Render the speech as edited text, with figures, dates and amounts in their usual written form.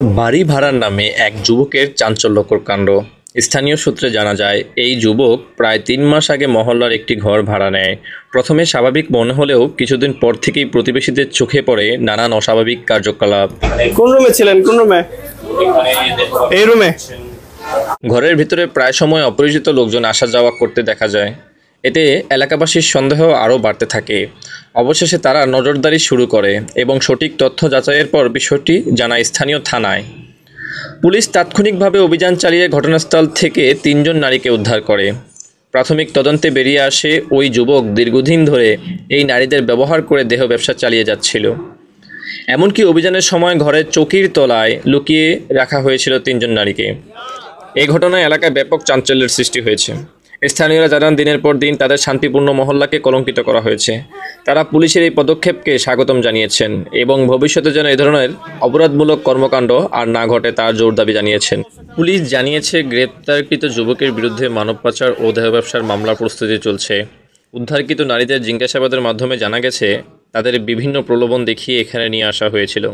বাড়ি ভাড়ার নামে এক যুবকের চাঞ্চল্যকর কাণ্ড। স্থানীয় সূত্রে জানা যায়, এই যুবক প্রায় ৩ মাস আগে মহল্লার একটি ঘর ভাড়া নেয়। প্রথমে স্বাভাবিক মনে হলেও কিছুদিন পর থেকেই প্রতিবেশীদের চোখে পড়ে নানান অস্বাভাবিক কার্যকলাপ। কোন রুমে ছিলেন? কোন রুমে? এই রুমে। ঘরের ভিতরে প্রায় সময় অপরিচিত লোকজন আসা যাওয়া করতে দেখা যায়। এতে এলাকাবাসীর সন্দেহ আরও বাড়তে থাকে। অবশেষে তারা নজরদারি শুরু করে এবং সঠিক তথ্য যাচাইয়ের পর বিষয়টি জানায় স্থানীয় থানায়। পুলিশ তাৎক্ষণিকভাবে অভিযান চালিয়ে ঘটনাস্থল থেকে ৩ জন নারীকে উদ্ধার করে। প্রাথমিক তদন্তে বেরিয়ে আসে, ওই যুবক দীর্ঘদিন ধরে এই নারীদের ব্যবহার করে দেহ ব্যবসা চালিয়ে যাচ্ছিল। এমনকি অভিযানের সময় ঘরের চৌকির তলায় লুকিয়ে রাখা হয়েছিল ৩ জন নারীকে। এই ঘটনায় এলাকায় ব্যাপক চাঞ্চল্যের সৃষ্টি হয়েছে। স্থানীয়রা জানান, দিনের পর দিন তাদের শান্তিপূর্ণ মহল্লাকে কলঙ্কিত করা হয়েছে। তারা পুলিশের এই পদক্ষেপকে স্বাগতম জানিয়েছেন এবং ভবিষ্যতে যেন এই ধরনের অপরাধমূলক কর্মকাণ্ড আর না ঘটে তার জোর দাবি জানিয়েছেন। পুলিশ জানিয়েছে, গ্রেপ্তারকৃত যুবকের বিরুদ্ধে মানব পাচার ও দেহ ব্যবসার মামলার প্রস্তুতি চলছে। উদ্ধারকৃত নারীদের জিজ্ঞাসাবাদের মাধ্যমে জানা গেছে, তাদের বিভিন্ন প্রলোভন দেখিয়ে এখানে নিয়ে আসা হয়েছিল।